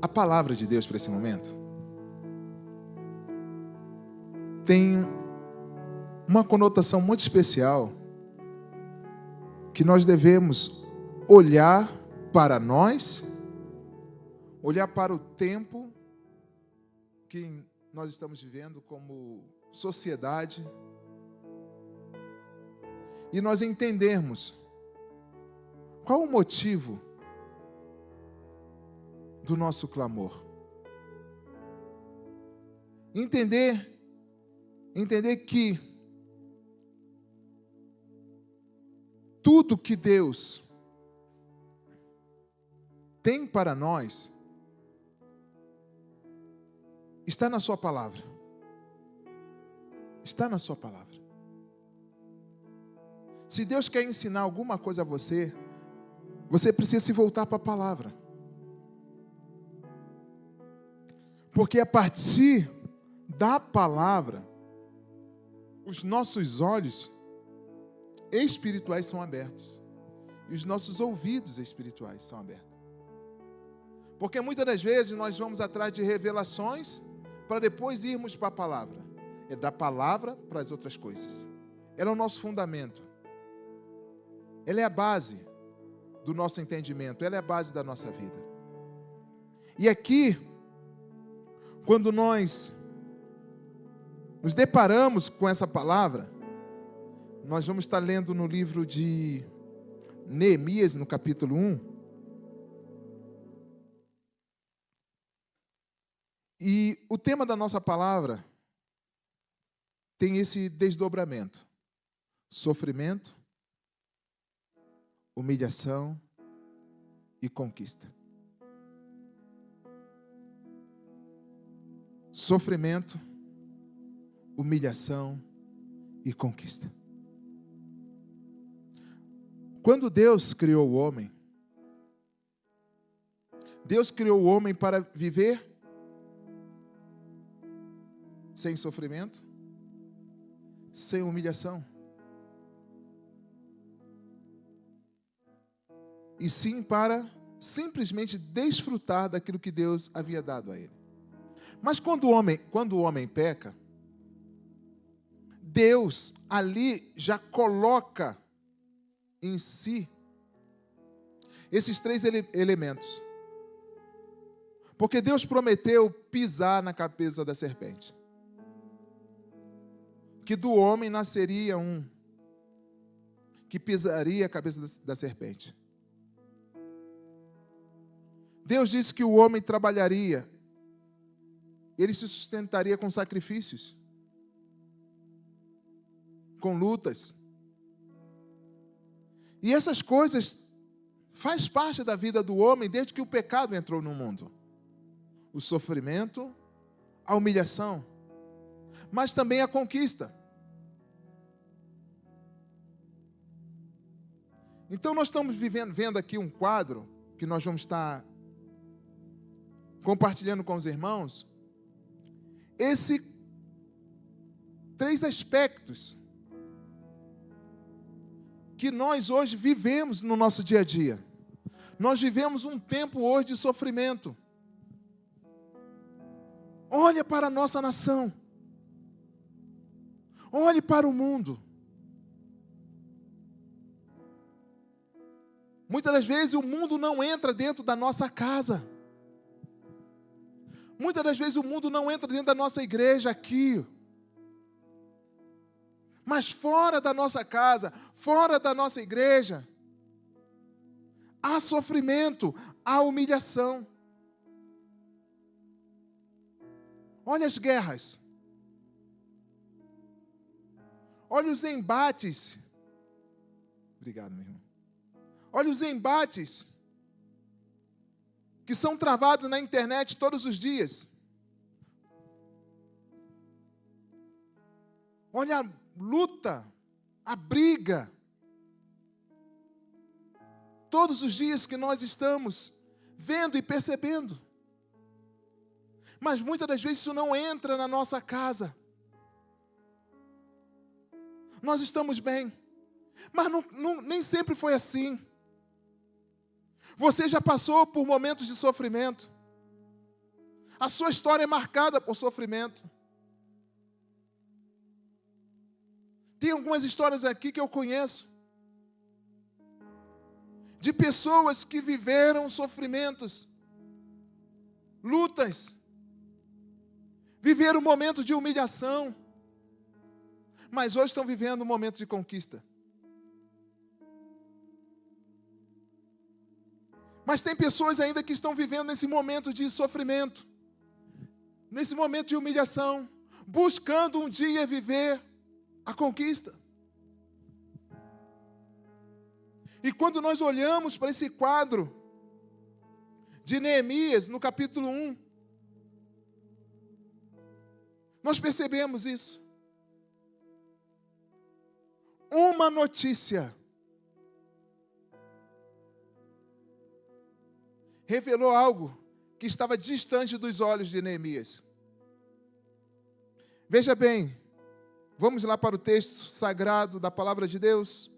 A palavra de Deus para esse momento tem uma conotação muito especial que nós devemos olhar para nós, olhar para o tempo que nós estamos vivendo como sociedade e nós entendermos qual o motivo do nosso clamor. Entender que tudo que Deus tem para nós está na sua palavra. Está na sua palavra. Se Deus quer ensinar alguma coisa a você, você precisa se voltar para a palavra. Porque a partir da palavra, os nossos olhos espirituais são abertos. E os nossos ouvidos espirituais são abertos. Porque muitas das vezes nós vamos atrás de revelações para depois irmos para a palavra. É da palavra para as outras coisas. Ela é o nosso fundamento. Ela é a base do nosso entendimento. Ela é a base da nossa vida. E aqui, quando nós nos deparamos com essa palavra, nós vamos estar lendo no livro de Neemias, no capítulo 1. E o tema da nossa palavra tem esse desdobramento: sofrimento, humilhação e conquista. Sofrimento, humilhação e conquista. Quando Deus criou o homem, Deus criou o homem para viver sem sofrimento, sem humilhação, e sim para simplesmente desfrutar daquilo que Deus havia dado a ele. Mas quando o homem peca, Deus ali já coloca em si esses três elementos. Porque Deus prometeu pisar na cabeça da serpente. Que do homem nasceria um que pisaria a cabeça da serpente. Deus disse que o homem trabalharia, ele se sustentaria com sacrifícios, com lutas. E essas coisas faz parte da vida do homem desde que o pecado entrou no mundo. O sofrimento, a humilhação, mas também a conquista. Então nós estamos vendo aqui um quadro que nós vamos estar compartilhando com os irmãos. Esses três aspectos que nós hoje vivemos no nosso dia a dia. Nós vivemos um tempo hoje de sofrimento. Olha para a nossa nação. Olhe para o mundo. Muitas das vezes o mundo não entra dentro da nossa casa. Muitas das vezes o mundo não entra dentro da nossa igreja aqui. Mas fora da nossa casa, fora da nossa igreja, há sofrimento, há humilhação. Olha as guerras. Olha os embates. Obrigado, meu irmão. Olha os embates que são travados na internet todos os dias. Olha a luta, a briga. Todos os dias que nós estamos vendo e percebendo. Mas muitas das vezes isso não entra na nossa casa. Nós estamos bem. Mas nem sempre foi assim. Você já passou por momentos de sofrimento. A sua história é marcada por sofrimento. Tem algumas histórias aqui que eu conheço, de pessoas que viveram sofrimentos, lutas, viveram um momento de humilhação, mas hoje estão vivendo um momento de conquista. Mas tem pessoas ainda que estão vivendo nesse momento de sofrimento, nesse momento de humilhação, buscando um dia viver a conquista. E quando nós olhamos para esse quadro de Neemias, no capítulo 1, nós percebemos isso. Uma notícia revelou algo que estava distante dos olhos de Neemias. Veja bem, vamos lá para o texto sagrado da palavra de Deus.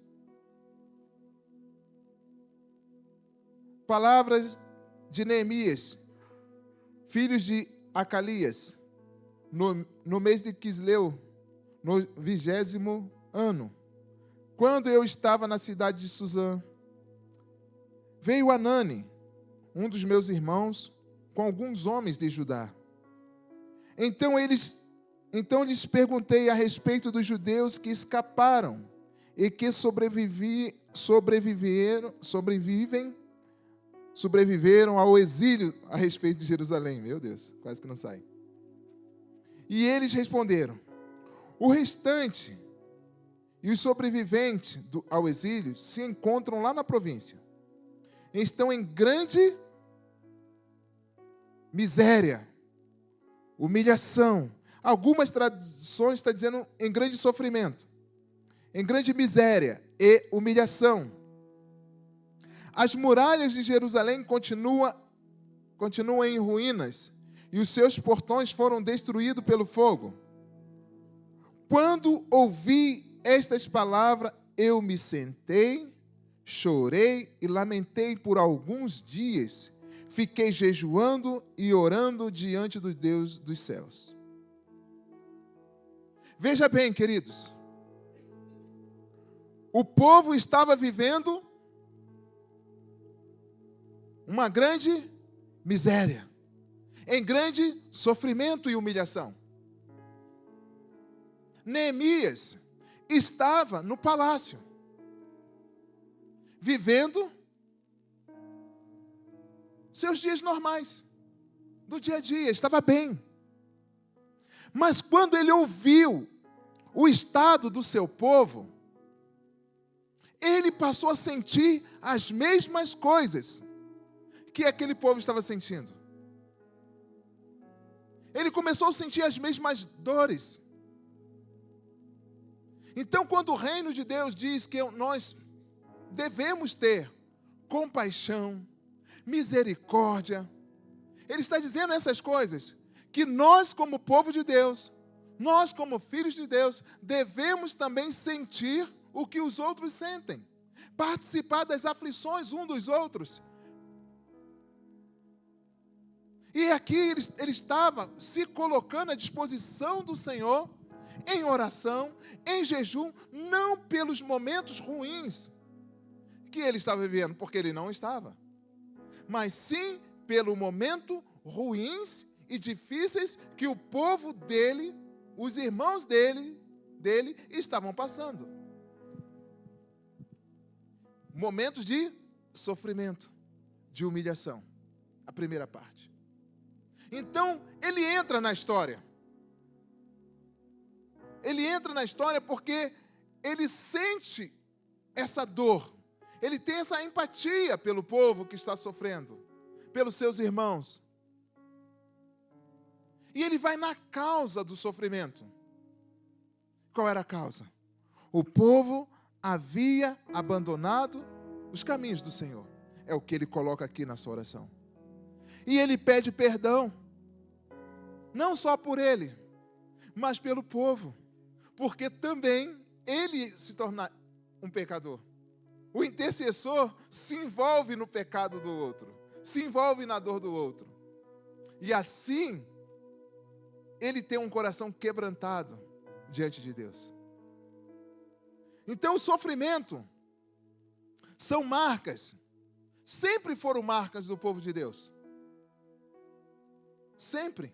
Palavras de Neemias, filhos de Acalias, no mês de Quisleu, no 20º ano, quando eu estava na cidade de Suzã, veio Anani, um dos meus irmãos, com alguns homens de Judá. Então lhes perguntei a respeito dos judeus que escaparam e que sobreviveram ao exílio a respeito de Jerusalém. Meu Deus, quase que não sai. E eles responderam: o restante e os sobreviventes ao exílio se encontram lá na província. Estão em grande miséria, humilhação. Algumas traduções estão dizendo em grande sofrimento, em grande miséria e humilhação. As muralhas de Jerusalém continuam em ruínas e os seus portões foram destruídos pelo fogo. Quando ouvi estas palavras, eu me sentei, chorei e lamentei por alguns dias. Fiquei jejuando e orando diante do Deus dos céus. Veja bem, queridos, o povo estava vivendo uma grande miséria, em grande sofrimento e humilhação. Neemias estava no palácio, vivendo seus dias normais, do dia a dia, estava bem. Mas quando ele ouviu o estado do seu povo, ele passou a sentir as mesmas coisas que aquele povo estava sentindo. Ele começou a sentir as mesmas dores. Então, quando o reino de Deus diz que nós devemos ter compaixão, misericórdia, Ele está dizendo essas coisas, que nós como povo de Deus, nós como filhos de Deus, devemos também sentir o que os outros sentem, participar das aflições uns dos outros. E aqui ele estava se colocando à disposição do Senhor, em oração, em jejum, não pelos momentos ruins que ele estava vivendo, porque ele não estava, mas sim pelo momento ruins e difíceis que o povo dele, os irmãos dele estavam passando. Momentos de sofrimento, de humilhação, a primeira parte. Então, ele entra na história. Ele entra na história porque ele sente essa dor. Ele tem essa empatia pelo povo que está sofrendo, pelos seus irmãos. E ele vai na causa do sofrimento. Qual era a causa? O povo havia abandonado os caminhos do Senhor. É o que ele coloca aqui na sua oração. E ele pede perdão, não só por ele, mas pelo povo, porque também ele se torna um pecador. O intercessor se envolve no pecado do outro, se envolve na dor do outro. E assim, ele tem um coração quebrantado diante de Deus. Então, o sofrimento são marcas, sempre foram marcas do povo de Deus. Sempre.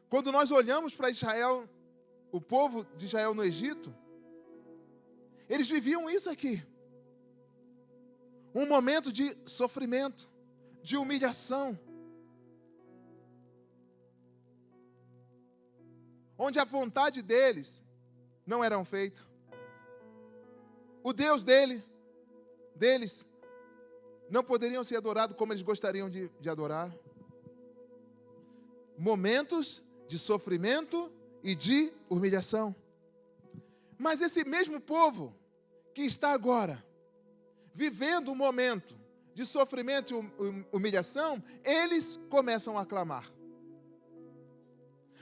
Quando nós olhamos para Israel, o povo de Israel no Egito, eles viviam isso aqui. Um momento de sofrimento, de humilhação, onde a vontade deles não era feita. O Deus deles não poderiam ser adorados como eles gostariam de adorar. Momentos de sofrimento e de humilhação. Mas esse mesmo povo que está agora vivendo um momento de sofrimento e humilhação, eles começam a clamar.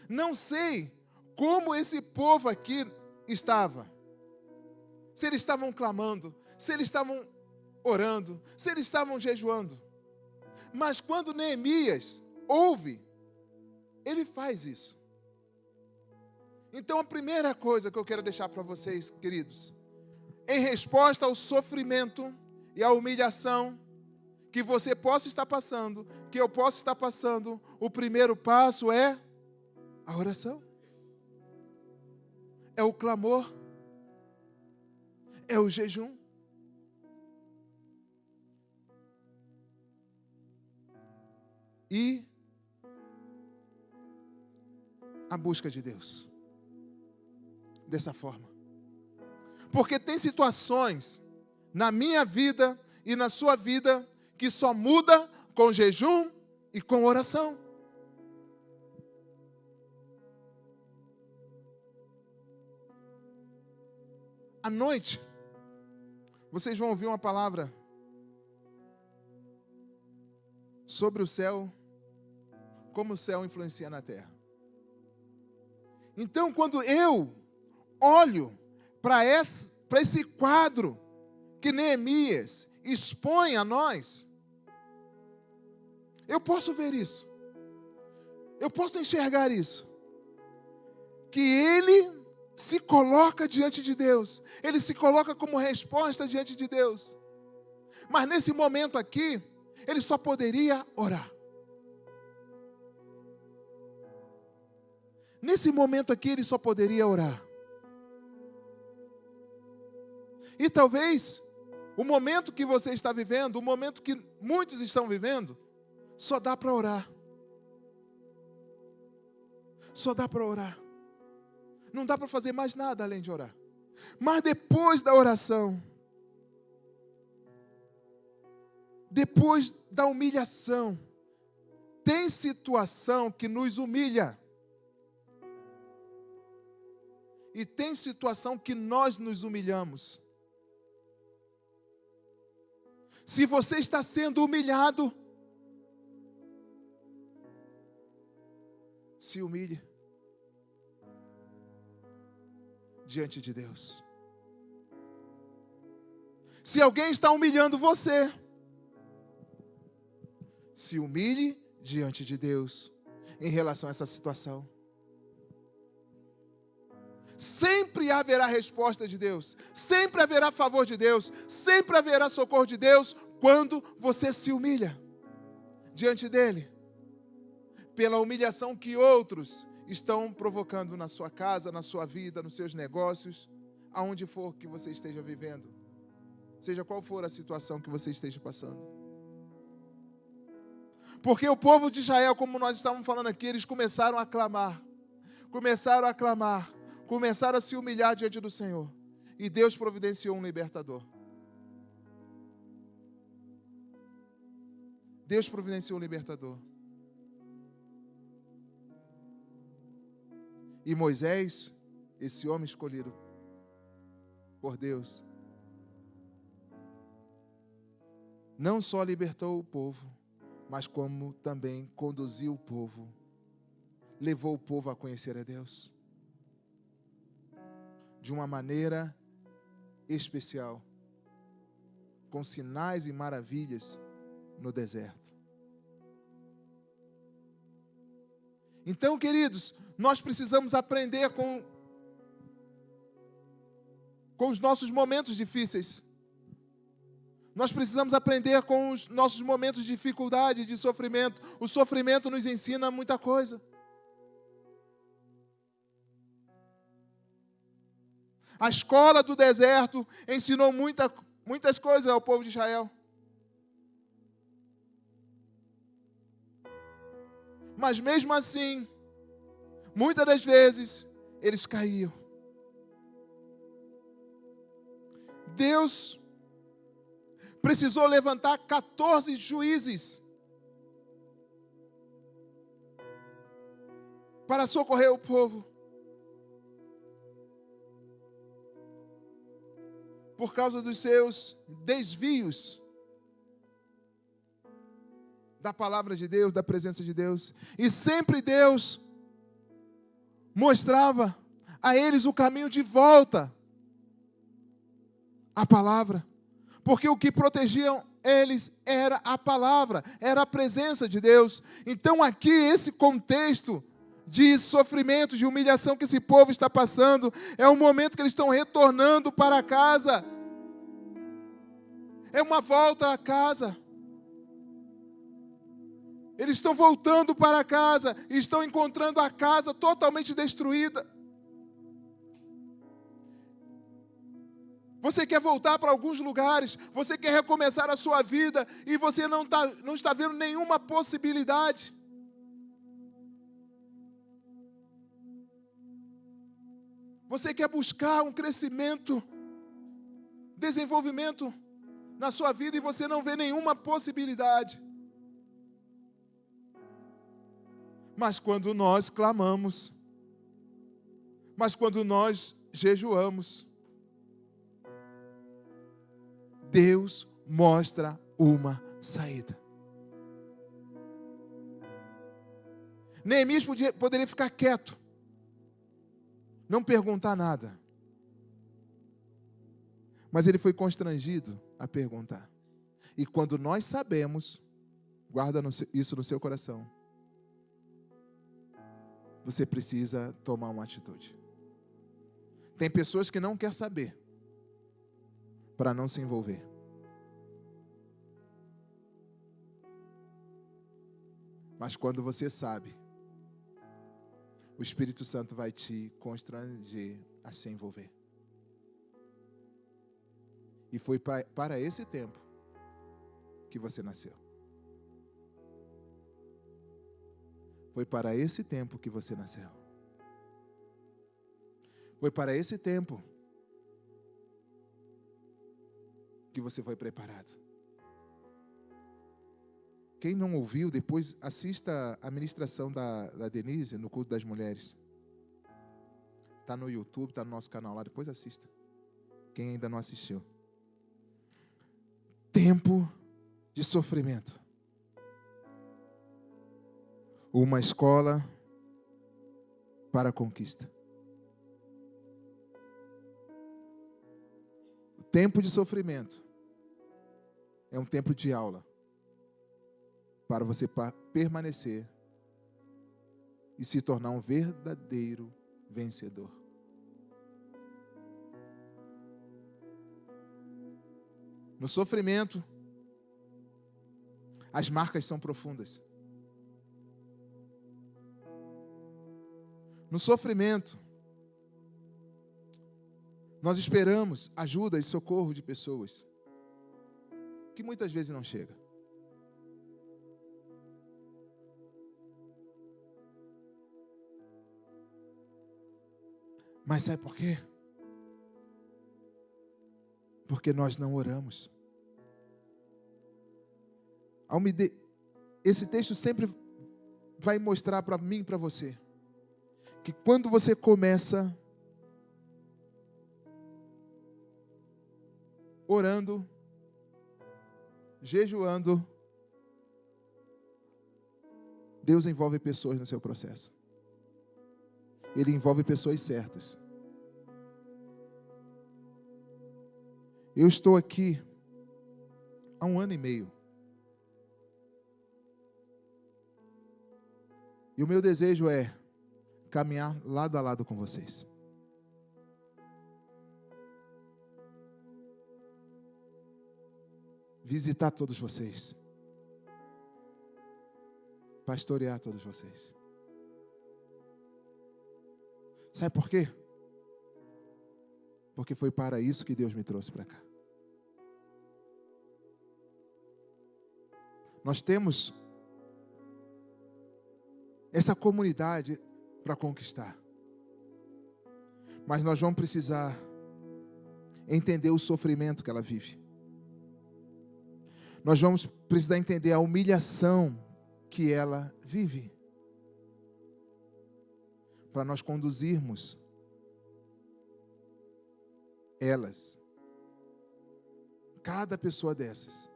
Não sei como esse povo aqui estava. Se eles estavam clamando, se eles estavam orando, se eles estavam jejuando. Mas quando Neemias ouve, ele faz isso. Então a primeira coisa que eu quero deixar para vocês, queridos, em resposta ao sofrimento e à humilhação que você possa estar passando, que eu possa estar passando, o primeiro passo é a oração. É o clamor. É o jejum. E a busca de Deus. Dessa forma. Porque tem situações na minha vida e na sua vida que só muda com jejum e com oração. À noite, vocês vão ouvir uma palavra sobre o céu, como o céu influencia na terra. Então, quando eu olho para esse quadro que Neemias expõe a nós, eu posso ver isso. Eu posso enxergar isso. Que ele se coloca diante de Deus. Ele se coloca como resposta diante de Deus. Mas nesse momento aqui, ele só poderia orar. Nesse momento aqui, ele só poderia orar. E talvez o momento que você está vivendo, o momento que muitos estão vivendo, só dá para orar. Só dá para orar. Não dá para fazer mais nada além de orar. Mas depois da oração, depois da humilhação, tem situação que nos humilha. E tem situação que nós nos humilhamos. Se você está sendo humilhado, se humilhe diante de Deus. Se alguém está humilhando você, se humilhe diante de Deus em relação a essa situação. Sempre haverá resposta de Deus, sempre haverá favor de Deus, sempre haverá socorro de Deus quando você se humilha diante dele, pela humilhação que outros estão provocando na sua casa, na sua vida, nos seus negócios, aonde for que você esteja vivendo, seja qual for a situação que você esteja passando. Porque o povo de Israel, como nós estávamos falando aqui, eles começaram a clamar, começaram a se humilhar diante do Senhor. E Deus providenciou um libertador. Deus providenciou um libertador. E Moisés, esse homem escolhido por Deus, não só libertou o povo, mas como também conduziu o povo, levou o povo a conhecer a Deus de uma maneira especial, com sinais e maravilhas no deserto. Então, queridos, nós precisamos aprender com os nossos momentos difíceis. Nós precisamos aprender com os nossos momentos de dificuldade, de sofrimento. O sofrimento nos ensina muita coisa. A escola do deserto ensinou muitas coisas ao povo de Israel. Mas mesmo assim, muitas das vezes, eles caíam. Deus precisou levantar 14 juízes para socorrer o povo. Por causa dos seus desvios da palavra de Deus, da presença de Deus. E sempre Deus mostrava a eles o caminho de volta à palavra. Porque o que protegiam eles era a palavra, era a presença de Deus. Então aqui, esse contexto de sofrimento, de humilhação que esse povo está passando, é um momento que eles estão retornando para casa. É uma volta a casa. Eles estão voltando para casa e estão encontrando a casa totalmente destruída. Você quer voltar para alguns lugares, você quer recomeçar a sua vida e você não está vendo nenhuma possibilidade. Você quer buscar um crescimento, desenvolvimento na sua vida e você não vê nenhuma possibilidade. Mas quando nós clamamos, mas quando nós jejuamos, Deus mostra uma saída. Neemias poderia ficar quieto, não perguntar nada. Mas ele foi constrangido a perguntar. E quando nós sabemos, guarda isso no seu coração, você precisa tomar uma atitude. Tem pessoas que não querem saber, para não se envolver. Mas quando você sabe, o Espírito Santo vai te constranger a se envolver. E foi para esse tempo que você nasceu. Foi para esse tempo que você nasceu. Foi para esse tempo que você foi preparado. Quem não ouviu, depois assista a ministração da Denise no culto das mulheres. Está no YouTube, está no nosso canal lá, depois assista. Quem ainda não assistiu. Tempo de sofrimento. Uma escola para a conquista. O tempo de sofrimento é um tempo de aula para você permanecer e se tornar um verdadeiro vencedor. No sofrimento, as marcas são profundas. No sofrimento, nós esperamos ajuda e socorro de pessoas que muitas vezes não chegam. Mas sabe por quê? Porque nós não oramos. Esse texto sempre vai mostrar para mim e para você que quando você começa orando, jejuando, Deus envolve pessoas no seu processo. Ele envolve pessoas certas. Eu estou aqui há 1 ano e meio. E o meu desejo é caminhar lado a lado com vocês. Visitar todos vocês. Pastorear todos vocês. Sabe por quê? Porque foi para isso que Deus me trouxe para cá. Nós temos essa comunidade para conquistar. Mas nós vamos precisar entender o sofrimento que ela vive. Nós vamos precisar entender a humilhação que ela vive. Para nós conduzirmos elas, cada pessoa dessas,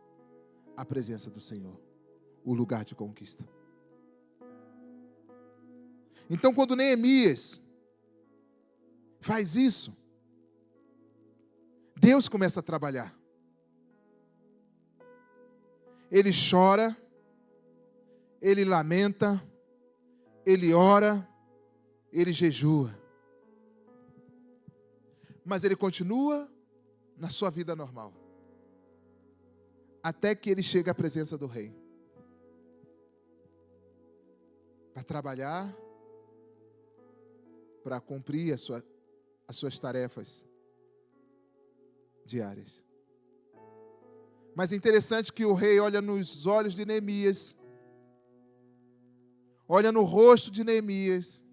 à presença do Senhor, o lugar de conquista. Então, quando Neemias faz isso, Deus começa a trabalhar. Ele chora, ele lamenta, ele ora, ele jejua. Mas ele continua na sua vida normal. Até que ele chega à presença do rei. Para trabalhar, para cumprir as suas tarefas diárias. Mas é interessante que o rei olha nos olhos de Neemias, olha no rosto de Neemias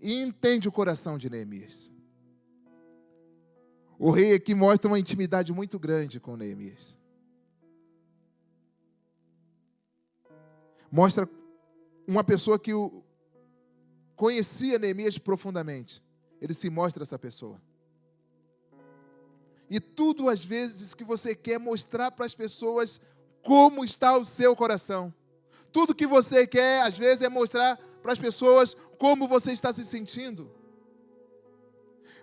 e entende o coração de Neemias. O rei aqui mostra uma intimidade muito grande com Neemias. Mostra uma pessoa que conhecia Neemias profundamente. Ele se mostra essa pessoa. E tudo, às vezes, que você quer mostrar para as pessoas como está o seu coração. Tudo que você quer, às vezes, é mostrar para as pessoas como você está se sentindo.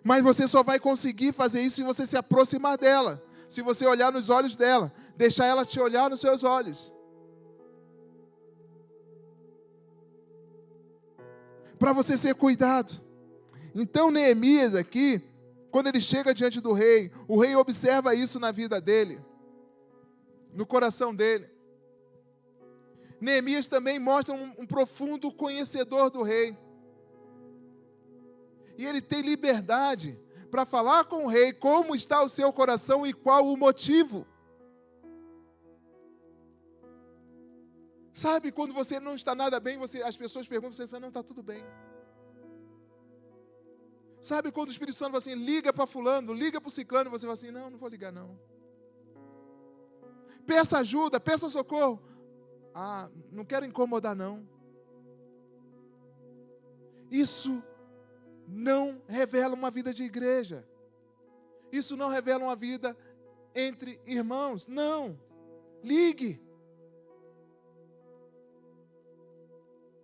Mas você só vai conseguir fazer isso se você se aproximar dela. Se você olhar nos olhos dela. Deixar ela te olhar nos seus olhos. Para você ser cuidado. Então Neemias aqui, quando ele chega diante do rei, o rei observa isso na vida dele, no coração dele. Neemias também mostra um profundo conhecedor do rei. E ele tem liberdade para falar com o rei como está o seu coração e qual o motivo. Sabe, quando você não está nada bem, as pessoas perguntam, você fala, não, está tudo bem. Sabe, quando o Espírito Santo fala assim, liga para fulano, liga para o ciclano, você fala assim, não, não vou ligar não. Peça ajuda, peça socorro. Ah, não quero incomodar não. Isso não revela uma vida de igreja. Isso não revela uma vida entre irmãos. Não. Ligue.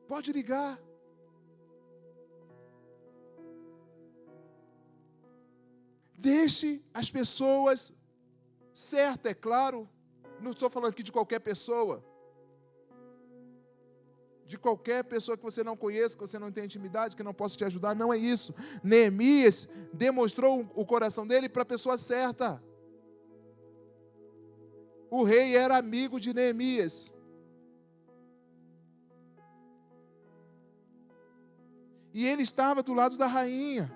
Pode ligar. Deixe as pessoas certas, é claro. Não estou falando aqui de qualquer pessoa. De qualquer pessoa que você não conheça, que você não tenha intimidade, que não possa te ajudar. Não é isso. Neemias demonstrou o coração dele para a pessoa certa. O rei era amigo de Neemias. E ele estava do lado da rainha.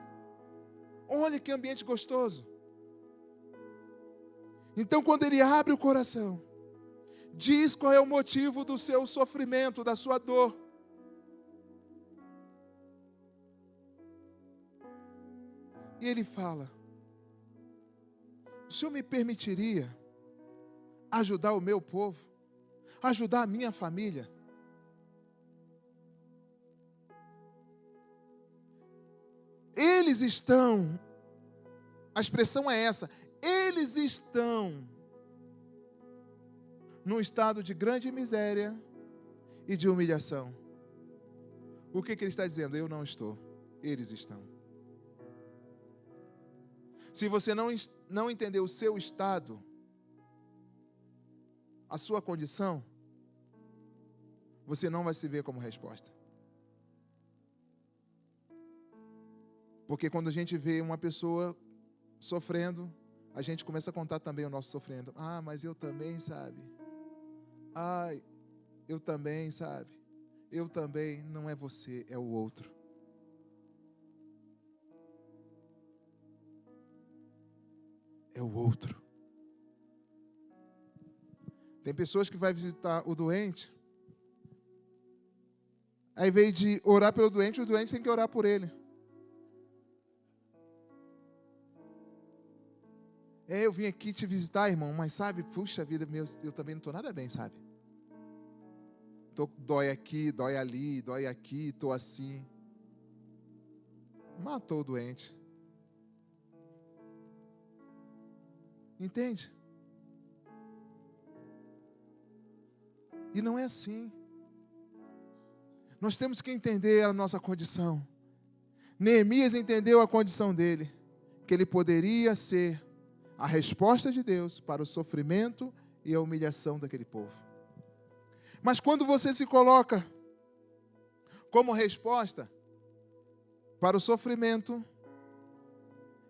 Olha que ambiente gostoso. Então, quando ele abre o coração, diz qual é o motivo do seu sofrimento, da sua dor. E ele fala, o Senhor me permitiria ajudar o meu povo, ajudar a minha família? Eles estão, a expressão é essa, eles estão num estado de grande miséria e de humilhação. O que ele está dizendo? Eu não estou, eles estão. Se você não entender o seu estado, a sua condição, você não vai se ver como resposta. Porque quando a gente vê uma pessoa sofrendo, a gente começa a contar também o nosso sofrendo. Ah, mas eu também, sabe? Ah, eu também, sabe? Eu também. Não é você, é o outro. É o outro. Tem pessoas que vai visitar o doente, aí, ao invés de orar pelo doente, o doente tem que orar por ele. Eu vim aqui te visitar, irmão, mas sabe, puxa vida, eu também não estou nada bem, sabe? Dói aqui, dói ali, dói aqui, estou assim. Matou o doente. Entende? E não é assim. Nós temos que entender a nossa condição. Neemias entendeu a condição dele, que ele poderia ser a resposta de Deus para o sofrimento e a humilhação daquele povo. Mas quando você se coloca como resposta para o sofrimento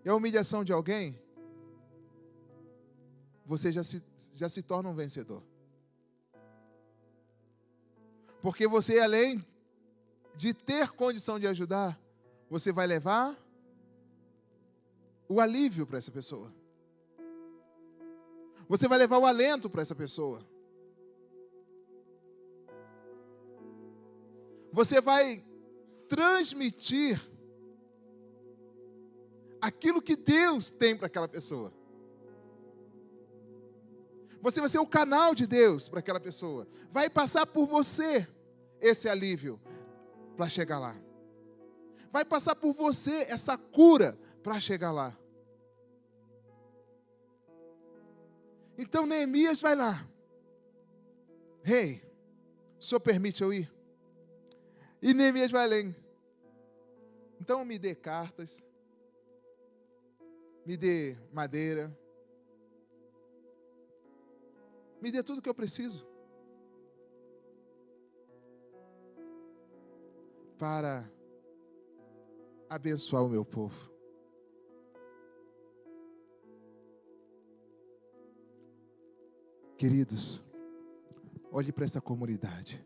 e a humilhação de alguém, você já se torna um vencedor. Porque você, além de ter condição de ajudar, você vai levar o alívio para essa pessoa. Você vai levar o alento para essa pessoa. Você vai transmitir aquilo que Deus tem para aquela pessoa. Você vai ser o canal de Deus para aquela pessoa. Vai passar por você esse alívio para chegar lá. Vai passar por você essa cura para chegar lá. Então Neemias vai lá. Rei, o senhor permite eu ir? E Neemias vai além. Então me dê cartas, me dê madeira, me dê tudo que eu preciso para abençoar o meu povo. Queridos, olhe para essa comunidade.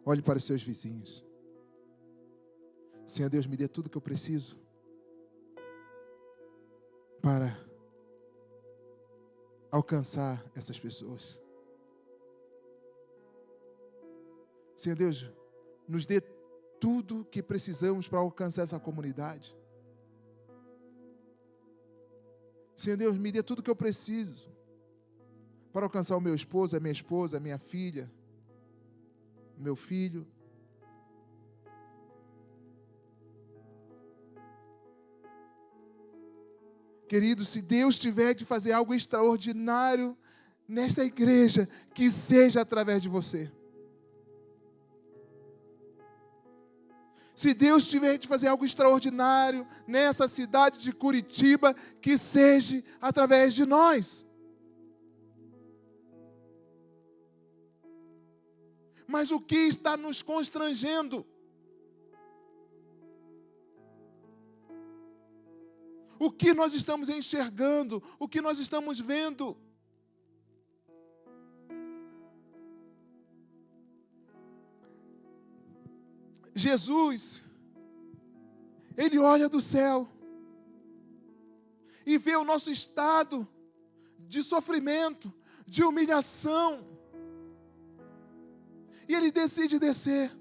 Olhe para os seus vizinhos. Senhor Deus, me dê tudo que eu preciso para alcançar essas pessoas. Senhor Deus, nos dê tudo que precisamos para alcançar essa comunidade. Senhor Deus, me dê tudo que eu preciso para alcançar o meu esposo, a minha filha, o meu filho. Querido, se Deus tiver de fazer algo extraordinário nesta igreja, que seja através de você. Se Deus tiver de fazer algo extraordinário nessa cidade de Curitiba, que seja através de nós. Mas o que está nos constrangendo? O que nós estamos enxergando? O que nós estamos vendo? Jesus, Ele olha do céu e vê o nosso estado de sofrimento, de humilhação, e Ele decide descer.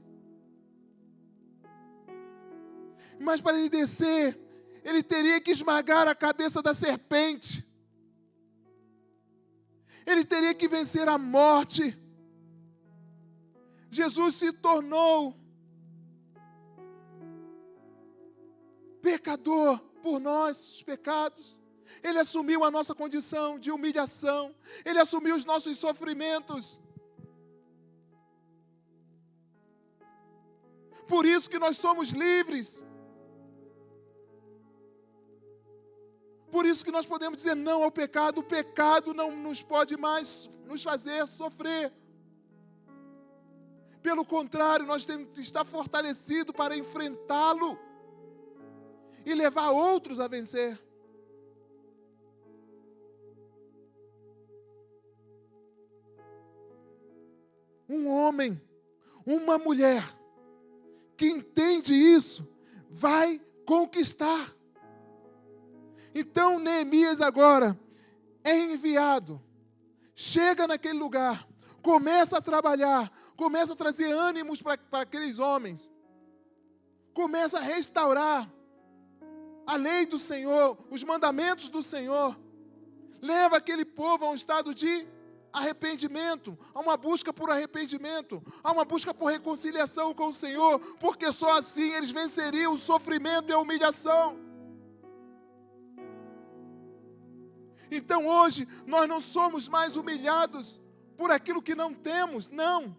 Mas para Ele descer, Ele teria que esmagar a cabeça da serpente. Ele teria que vencer a morte. Jesus se tornou pecador por nossos pecados. Ele assumiu a nossa condição de humilhação. Ele assumiu os nossos sofrimentos. Por isso que nós somos livres. Por isso que nós podemos dizer não ao pecado. O pecado não nos pode mais nos fazer sofrer. Pelo contrário, nós temos que estar fortalecidos para enfrentá-lo. e levar outros a vencer. Um homem, uma mulher que entende isso, vai conquistar. Então Neemias agora é enviado, chega naquele lugar, começa a trabalhar, começa a trazer ânimos para aqueles homens, começa a restaurar a lei do Senhor, os mandamentos do Senhor, leva aquele povo a um estado de arrependimento, a uma busca por arrependimento, a uma busca por reconciliação com o Senhor, porque só assim eles venceriam o sofrimento e a humilhação. Então hoje nós não somos mais humilhados por aquilo que não temos, não.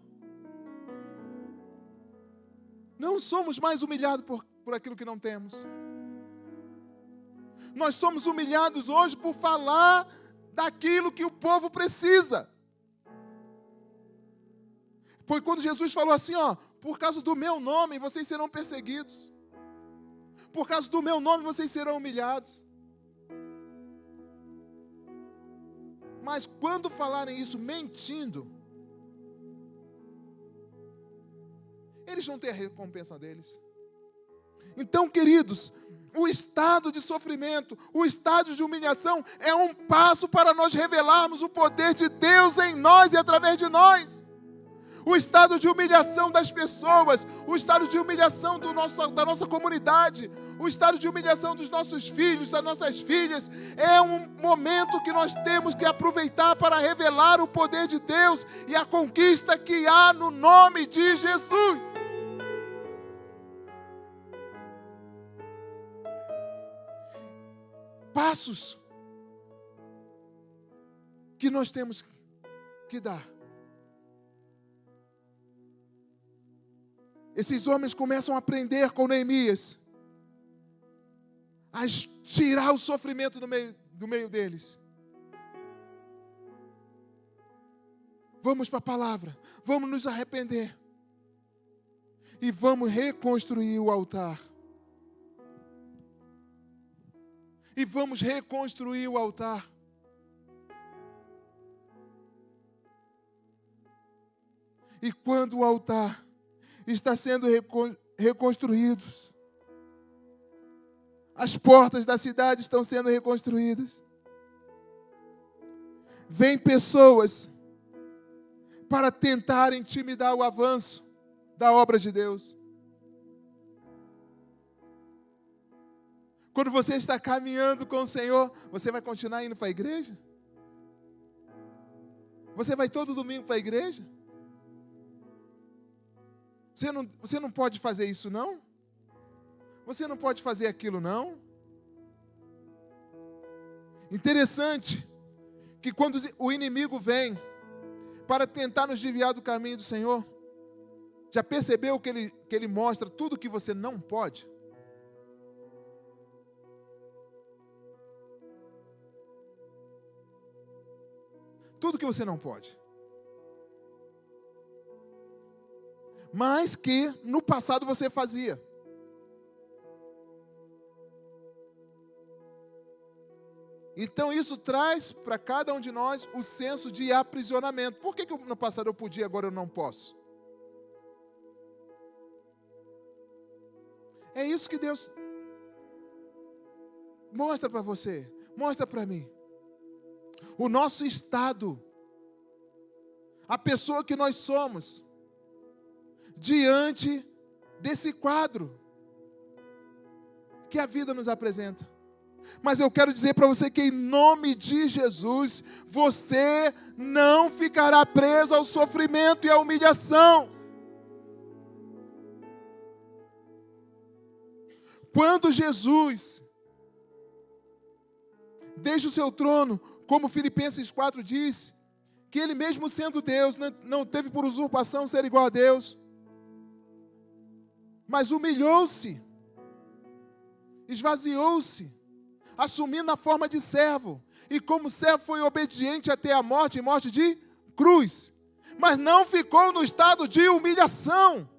Não somos mais humilhados por aquilo que não temos. Nós somos humilhados hoje por falar daquilo que o povo precisa. Foi quando Jesus falou assim, por causa do meu nome vocês serão perseguidos. Por causa do meu nome vocês serão humilhados. Mas quando falarem isso mentindo, eles vão ter a recompensa deles. Então, queridos, o estado de sofrimento, o estado de humilhação é um passo para nós revelarmos o poder de Deus em nós e através de nós. O estado de humilhação das pessoas, o estado de humilhação da nossa comunidade, o estado de humilhação dos nossos filhos, das nossas filhas, é um momento que nós temos que aproveitar para revelar o poder de Deus e a conquista que há no nome de Jesus. Passos que nós temos que dar. Esses homens começam a aprender com Neemias a tirar o sofrimento do meio deles. Vamos para a palavra, vamos nos arrepender e vamos reconstruir o altar. E vamos reconstruir o altar. E quando o altar está sendo reconstruído, as portas da cidade estão sendo reconstruídas, vêm pessoas para tentar intimidar o avanço da obra de Deus. Quando você está caminhando com o Senhor, você vai continuar indo para a igreja? Você vai todo domingo para a igreja? Você não pode fazer isso, não? Você não pode fazer aquilo, não? Interessante que quando o inimigo vem para tentar nos desviar do caminho do Senhor, já percebeu que ele mostra tudo que você não pode? Tudo que você não pode. Mas que no passado você fazia. Então isso traz para cada um de nós o senso de aprisionamento. Por que no passado eu podia e agora eu não posso? É isso que Deus mostra para você, mostra para mim. O nosso estado, a pessoa que nós somos, diante desse quadro que a vida nos apresenta. Mas eu quero dizer para você que em nome de Jesus, você não ficará preso ao sofrimento e à humilhação. Quando Jesus, desde o seu trono, como Filipenses 4 diz, que ele mesmo sendo Deus, não teve por usurpação ser igual a Deus, mas humilhou-se, esvaziou-se, assumindo a forma de servo, e como servo foi obediente até a morte, morte de cruz, mas não ficou no estado de humilhação.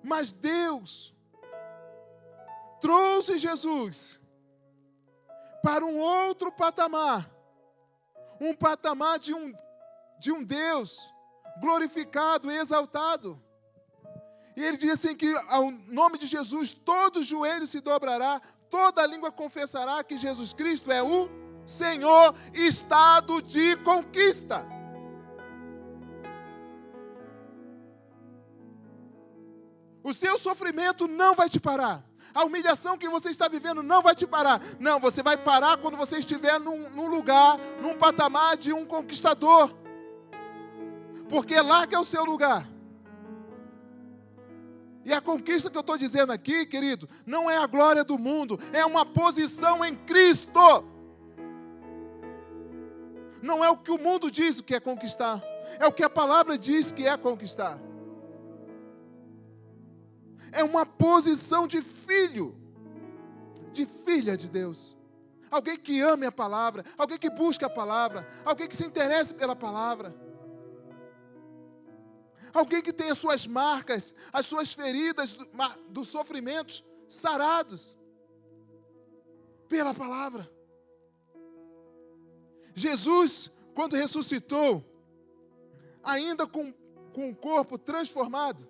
Mas Deus trouxe Jesus para um outro patamar. Um patamar de um Deus glorificado e exaltado. E ele diz assim que ao nome de Jesus todo joelho se dobrará, toda língua confessará que Jesus Cristo é o Senhor, estado de conquista. O seu sofrimento não vai te parar. A humilhação que você está vivendo não vai te parar. Não, você vai parar quando você estiver num lugar, num patamar de um conquistador. Porque lá que é o seu lugar. E a conquista que eu estou dizendo aqui, querido, não é a glória do mundo, é uma posição em Cristo. Não é o que o mundo diz que é conquistar, é o que a palavra diz que é conquistar. É uma posição de filho, de filha de Deus. Alguém que ame a palavra, alguém que busca a palavra, alguém que se interessa pela palavra. Alguém que tem as suas marcas, as suas feridas dos sofrimentos sarados pela palavra. Jesus, quando ressuscitou, ainda com o corpo transformado,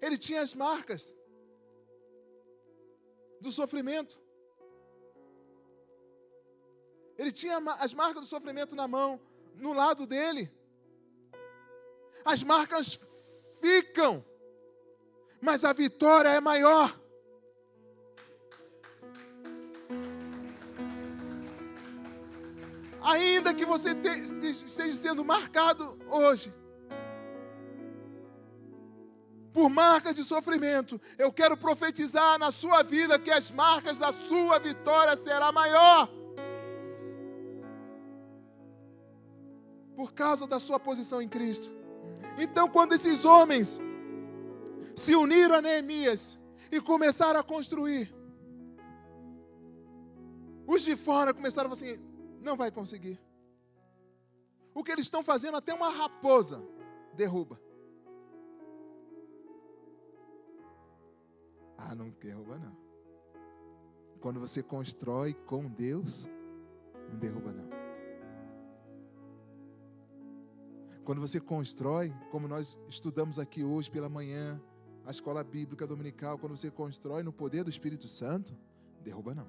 ele tinha as marcas do sofrimento. Ele tinha as marcas do sofrimento na mão, no lado dele. As marcas ficam, mas a vitória é maior. Ainda que você esteja sendo marcado hoje por marcas de sofrimento, eu quero profetizar na sua vida que as marcas da sua vitória será maior. Por causa da sua posição em Cristo. Então, quando esses homens se uniram a Neemias e começaram a construir, os de fora começaram assim, não vai conseguir. O que eles estão fazendo, até uma raposa derruba. Ah, não derruba não. Quando você constrói com Deus, não derruba não. Quando você constrói, como nós estudamos aqui hoje pela manhã, a escola bíblica dominical, quando você constrói no poder do Espírito Santo, derruba não.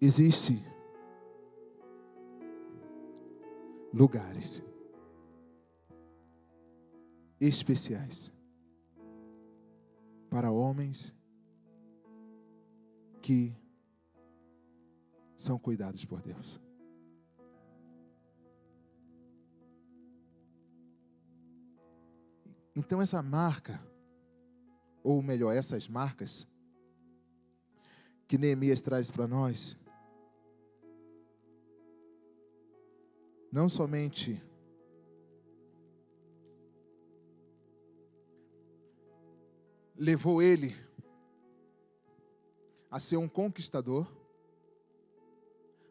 Existem lugares especiais para homens que são cuidados por Deus. Então essa marca, ou melhor, essas marcas que Neemias traz para nós, não somente levou ele a ser um conquistador,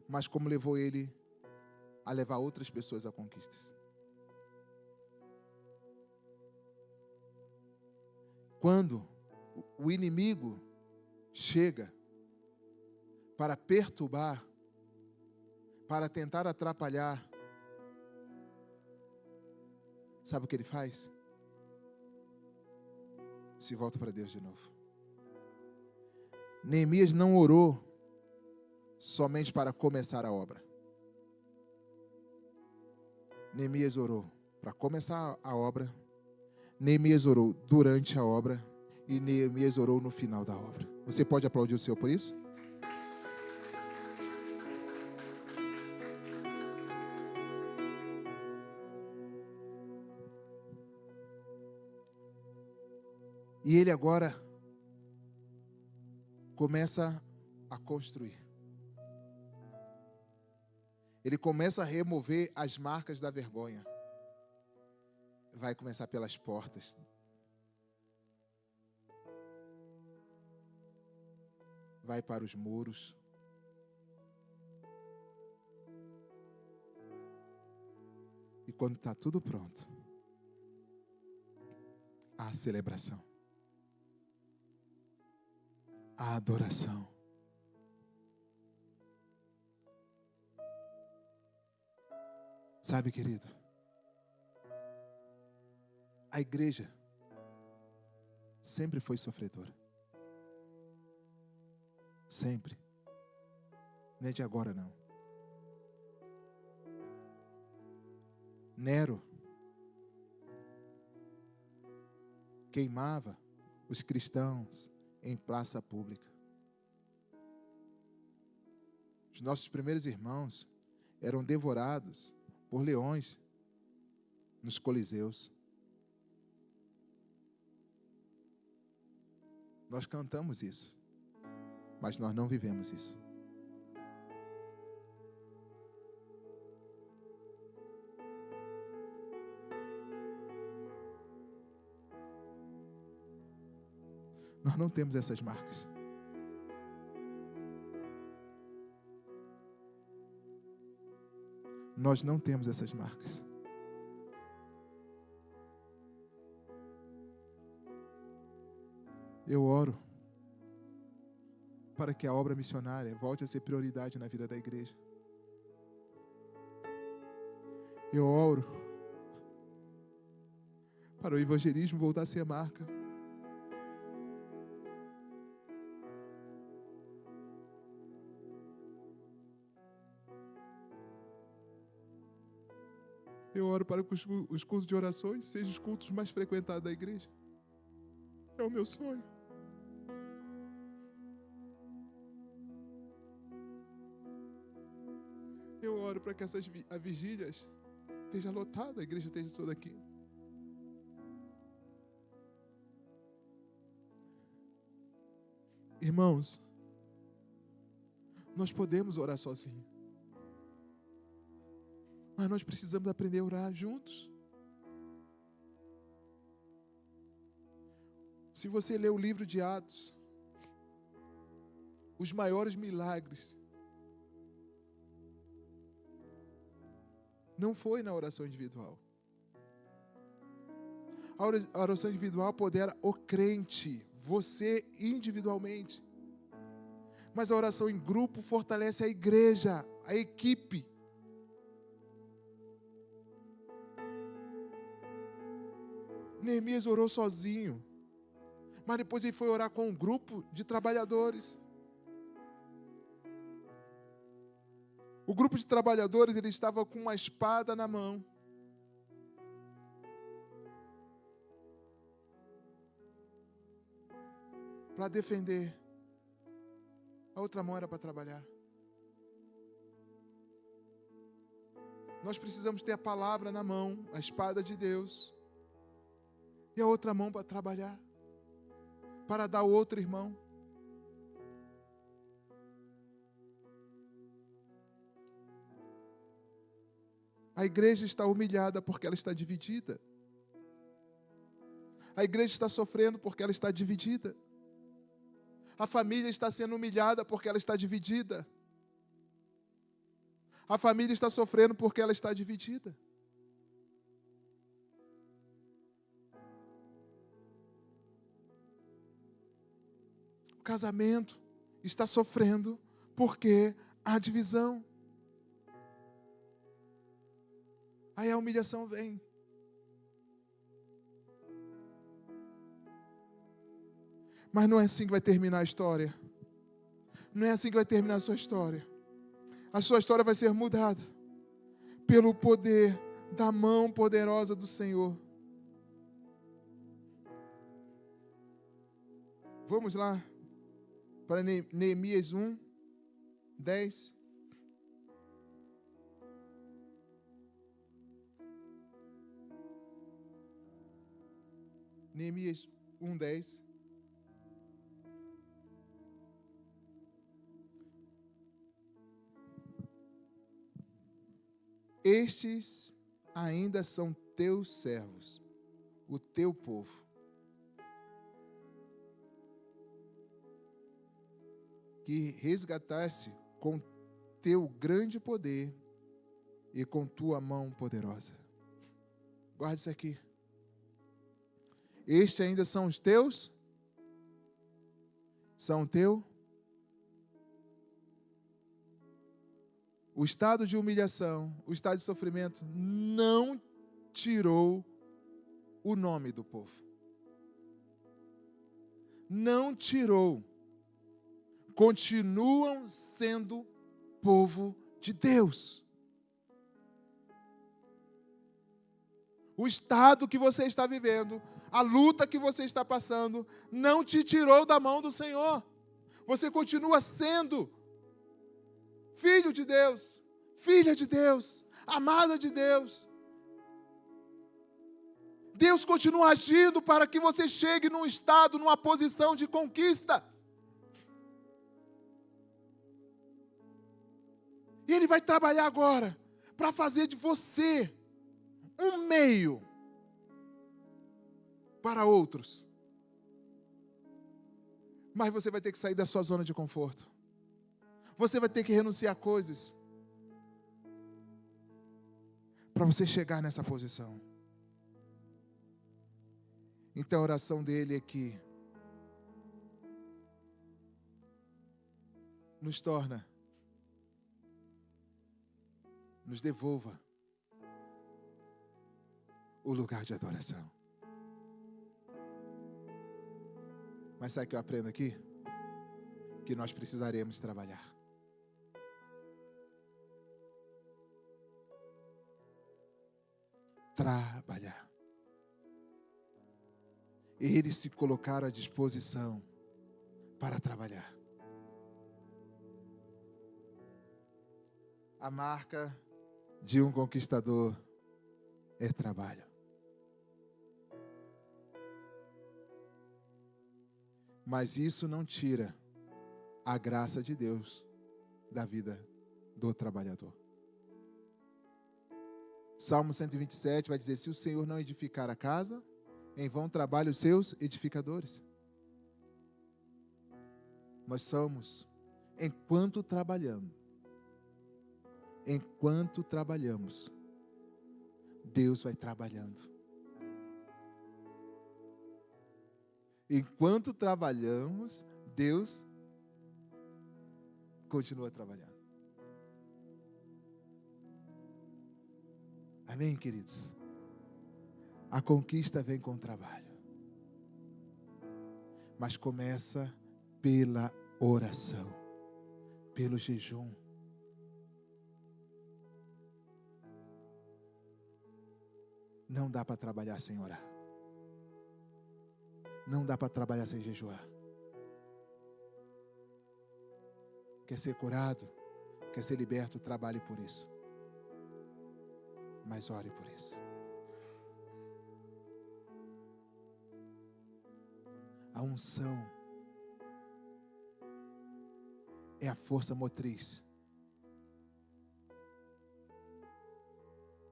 mas como levou ele a levar outras pessoas a conquistas. Quando o inimigo chega para perturbar, para tentar atrapalhar, sabe o que ele faz? Se volta para Deus de novo. Neemias não orou somente para começar a obra. Neemias orou para começar a obra. Neemias orou durante a obra. E Neemias orou no final da obra. Você pode aplaudir o Senhor por isso? E ele agora começa a construir. Ele começa a remover as marcas da vergonha. Vai começar pelas portas. Vai para os muros. E quando está tudo pronto, há a celebração, a adoração. Sabe, querido, a igreja sempre foi sofredora. Sempre. Não é de agora, não. Nero queimava os cristãos em praça pública. Os nossos primeiros irmãos eram devorados por leões nos coliseus. Nós cantamos isso, mas nós não vivemos isso. Nós não temos essas marcas. Nós não temos essas marcas. Eu oro para que a obra missionária volte a ser prioridade na vida da igreja. Eu oro para o evangelismo voltar a ser marca. Eu oro para que os cultos de orações sejam os cultos mais frequentados da igreja. É o meu sonho. Eu oro para que as vigílias esteja lotada, a igreja esteja toda aqui. Irmãos, nós podemos orar sozinhos, mas nós precisamos aprender a orar juntos. Se você ler o livro de Atos, os maiores milagres não foi na oração individual. A oração individual apodera o crente, você individualmente. Mas a oração em grupo fortalece a igreja, a equipe. Neemias orou sozinho, mas depois ele foi orar com um grupo de trabalhadores. O grupo de trabalhadores, ele estava com uma espada na mão. Para defender. A outra mão era para trabalhar. Nós precisamos ter a palavra na mão, a espada de Deus. E a outra mão para trabalhar. Para dar ao outro irmão. A igreja está humilhada porque ela está dividida. A igreja está sofrendo porque ela está dividida. A família está sendo humilhada porque ela está dividida. A família está sofrendo porque ela está dividida. O casamento está sofrendo porque há divisão. Aí a humilhação vem. Mas não é assim que vai terminar a história. Não é assim que vai terminar a sua história. A sua história vai ser mudada pelo poder da mão poderosa do Senhor. Vamos lá para Neemias 1, 10. Neemias 1, 10. Estes ainda são teus servos, o teu povo. Que resgataste com teu grande poder e com tua mão poderosa. Guarde isso aqui. Estes ainda são os teus? São o teu? O estado de humilhação, o estado de sofrimento não tirou o nome do povo. Não tirou. Continuam sendo povo de Deus. O estado que você está vivendo, a luta que você está passando, não te tirou da mão do Senhor. Você continua sendo filho de Deus, filha de Deus, amada de Deus. Deus continua agindo para que você chegue num estado, numa posição de conquista. E Ele vai trabalhar agora para fazer de você um meio para outros. Mas você vai ter que sair da sua zona de conforto. Você vai ter que renunciar a coisas para você chegar nessa posição. Então a oração dele é que nos torna, nos devolva o lugar de adoração. Mas sabe o que eu aprendo aqui? Que nós precisaremos trabalhar. Trabalhar. Eles se colocaram à disposição para trabalhar. A marca de um conquistador é trabalho. Mas isso não tira a graça de Deus da vida do trabalhador. Salmo 127 vai dizer: se o Senhor não edificar a casa, em vão trabalham os seus edificadores. Nós somos, enquanto trabalhamos, Deus vai trabalhando. Enquanto trabalhamos, Deus continua trabalhando. Amém, queridos? A conquista vem com o trabalho, mas começa pela oração, pelo jejum. Não dá para trabalhar sem orar. Não dá para trabalhar sem jejuar. Quer ser curado? Quer ser liberto? Trabalhe por isso. Mas ore por isso. A unção é a força motriz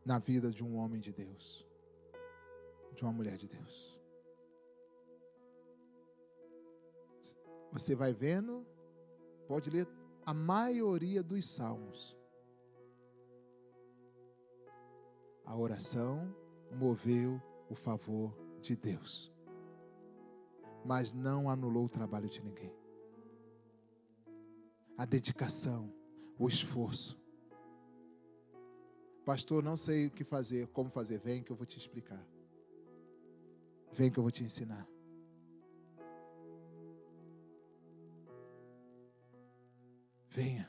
na vida de um homem de Deus, de uma mulher de Deus. Você vai vendo, pode ler a maioria dos salmos. A oração moveu o favor de Deus, mas não anulou o trabalho de ninguém. A dedicação, o esforço. Pastor, não sei o que fazer, como fazer. Vem que eu vou te explicar. Vem que eu vou te ensinar. Venha.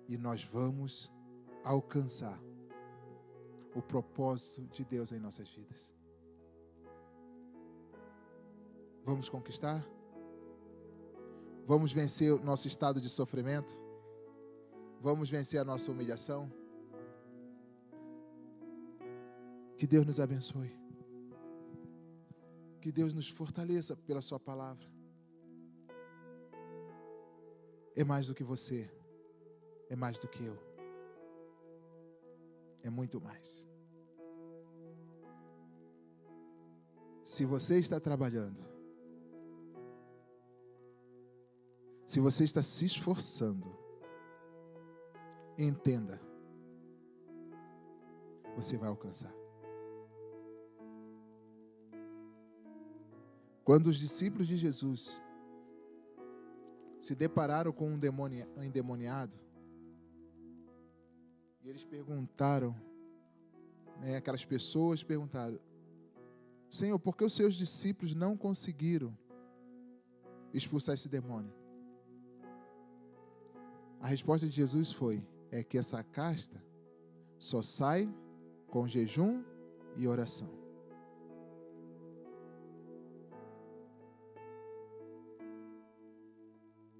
E nós vamos alcançar o propósito de Deus em nossas vidas. Vamos conquistar? Vamos vencer o nosso estado de sofrimento? Vamos vencer a nossa humilhação? Que Deus nos abençoe. Que Deus nos fortaleça pela sua palavra. É mais do que você. É mais do que eu. É muito mais. Se você está trabalhando, se você está se esforçando, entenda, você vai alcançar. Quando os discípulos de Jesus se depararam com um endemoniado, e eles perguntaram, aquelas pessoas perguntaram: Senhor, por que os seus discípulos não conseguiram expulsar esse demônio? A resposta de Jesus é que essa casta só sai com jejum e oração.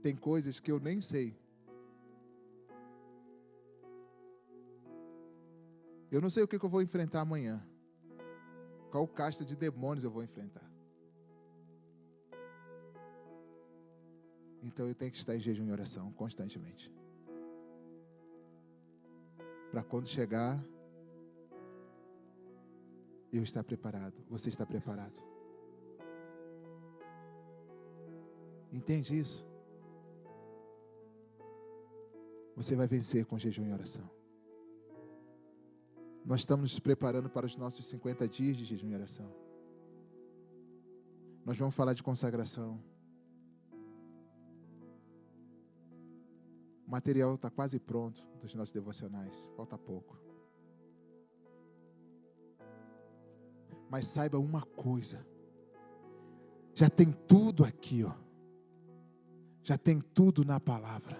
Tem coisas que eu nem sei. Eu não sei o que eu vou enfrentar amanhã. Qual casta de demônios eu vou enfrentar. Então eu tenho que estar em jejum e oração constantemente. Para quando chegar, eu estar preparado. Você está preparado. Entende isso? Você vai vencer com jejum e oração. Nós estamos nos preparando para os nossos 50 dias de jejum e oração. Nós vamos falar de consagração. O material está quase pronto dos nossos devocionais. Falta pouco. Mas saiba uma coisa. Já tem tudo aqui, ó. Já tem tudo na palavra.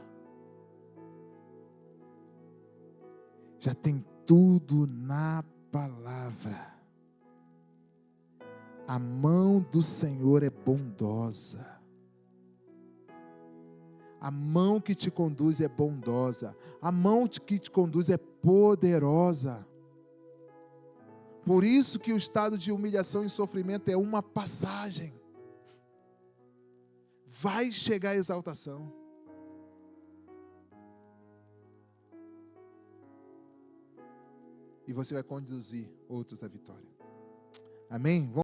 Já tem tudo na palavra. A mão do Senhor é bondosa. A mão que te conduz é bondosa. A mão que te conduz é poderosa. Por isso que o estado de humilhação e sofrimento é uma passagem. Vai chegar a exaltação. E você vai conduzir outros à vitória. Amém?